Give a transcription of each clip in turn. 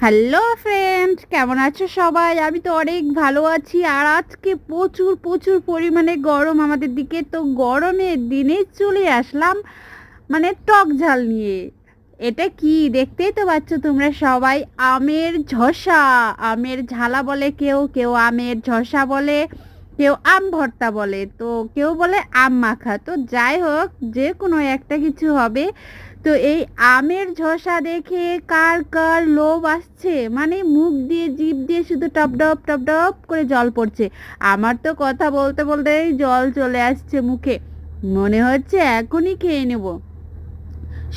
Hello friend, কেমন আছো সবাই? আমি তো অনেক ভালো আছি। আর আজকে প্রচুর প্রচুর পরিমাণে গরম আমাদের দিকে। তো গরমের দিনে চলে আসলাম মানে টক ঝাল নিয়ে। এটা কি দেখতেই তো পাচ্ছ তোমরা সবাই, আমের ঝসা। আমের ঝালা বলে কেউ, কেউ আমের ঝসা বলে, কেউ আম ভর্তা বলে, তো কেউ বলে আম মাখা। তো যাই হোক, যে কোনো একটা কিছু হবে। তো এই আমের ঝসা দেখে কার কার লোভ আসছে, মানে মুখ দিয়ে জিভ দিয়ে শুধু টপ টপ টপ টপ করে জল পড়ছে। আমার তো কথা বলতে বলতেই জল চলে আসছে মুখে, মনে হচ্ছে এখনই খেয়ে নেব।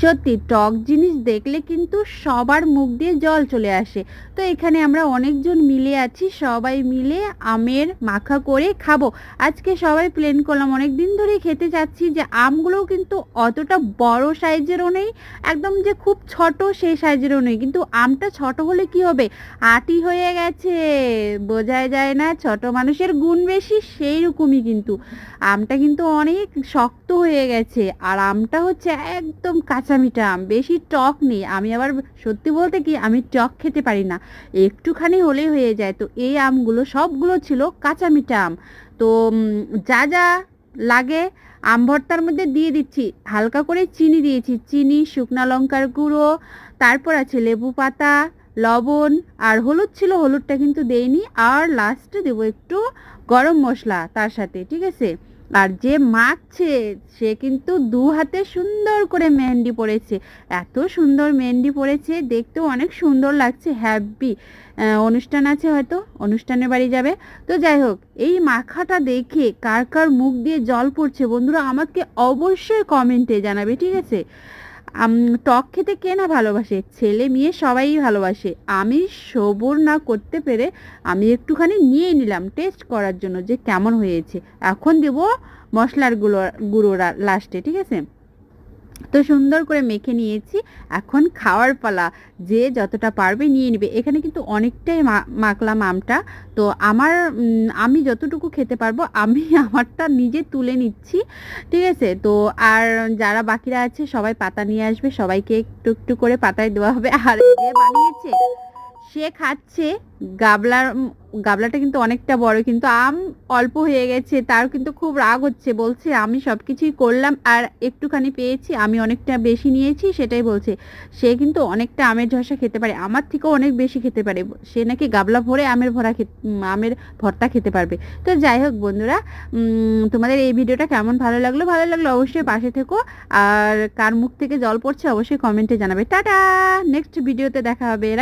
সত্যি টক জিনিস দেখলে কিন্তু সবার মুখ দিয়ে জল চলে আসে। তো এখানে আমরা অনেকজন মিলে আছি, সবাই মিলে আমের মাখা করে খাবো। আজকে সবাই প্ল্যান করলাম, অনেক দিন ধরেই খেতে চাচ্ছি যে আমগুলোও কিন্তু অতটা বড় সাইজেরও নেই, একদম যে খুব ছোট সেই সাইজেরও নেই। কিন্তু আমটা ছোট হলে কি হবে, আটি হয়ে গেছে, বোঝাই যায় না ছোট মানুষের গুণ বেশি, সেই রকমই কিন্তু আমটা কিন্তু অনেক শক্ত হয়ে গেছে। আর আমটা হচ্ছে একদম কাঁচা মিঠা আম, বেশি টক নেই। আমি আবার সত্যি বলতে কি, আমি টক খেতে পারি না, একটুখানি হলেই হয়ে যায়। তো এই আমগুলো সবগুলো ছিল কাঁচা মিঠা আম। তো যা যা লাগে আম ভর্তার মধ্যে দিয়ে দিচ্ছি। হালকা করে চিনি দিয়েছি, চিনি, শুকনা লঙ্কার গুঁড়ো, তারপর আছে লেবু পাতা, লবণ, আর হলুদ ছিল, হলুদটা কিন্তু দেইনি। আর লাস্টে দেবো একটু গরম মশলা তার সাথে, ঠিক আছে? আর যে মাখছে সে কিন্তু দু হাতে সুন্দর করে মেহেন্দি পড়েছে, এত সুন্দর মেহেন্দি পড়েছে, দেখতেও অনেক সুন্দর লাগছে। হ্যাপি অনুষ্ঠান আছে, হয়তো অনুষ্ঠানের বাড়ি যাবে। তো যাই হোক, এই মাখাটা দেখে কার কার মুখ দিয়ে জল পড়ছে বন্ধুরা আমাকে অবশ্যই কমেন্টে জানাবে, ঠিক আছে? টক খেতে কে না ভালোবাসে, ছেলে মেয়ে সবাই ভালোবাসে। আমি সবুর না করতে পেরে আমি একটুখানি নিয়ে নিলাম টেস্ট করার জন্য যে কেমন হয়েছে। এখন দেব মশলার গুঁড়োরা লাস্টে, ঠিক আছে? তো সুন্দর করে মেখে নিয়েছি, এখন খাওয়ার পালা। যে যতটা পারবে নিয়ে নেবে। এখানে কিন্তু অনেকটাই মাখলাম আমটা। তো আমি যতটুকু খেতে পারবো আমি আমারটা নিজে তুলে নিচ্ছি, ঠিক আছে? তো আর যারা বাকিরা আছে সবাই পাতা নিয়ে আসবে, সবাইকে একটু একটু করে পাতায় দেওয়া হবে। আর যে বানিয়েছে সে খাচ্ছে। গাবলাটা কিন্তু অনেকটা বড়, কিন্তু আম অল্প হয়ে গেছে, তার কিন্তু খুব রাগ হচ্ছে, বলছে আমি সব কিছুই করলাম আর একটুখানি পেয়েছি, আমি অনেকটা বেশি নিয়েছি, সেটাই বলছে। সে কিন্তু অনেকটা আমের ঝসা খেতে পারে, আমার থেকেও অনেক বেশি খেতে পারে। সে নাকি গাবলা ভরে আমের ভর্তা খেতে পারবে। তো যাই হোক বন্ধুরা, তোমাদের এই ভিডিওটা কেমন ভালো লাগলো, ভালো লাগলো অবশ্যই পাশে থেকো। আর কার মুখ থেকে জল পড়ছে অবশ্যই কমেন্টে জানাবে। টাটা, নেক্সট ভিডিওতে দেখা হবে।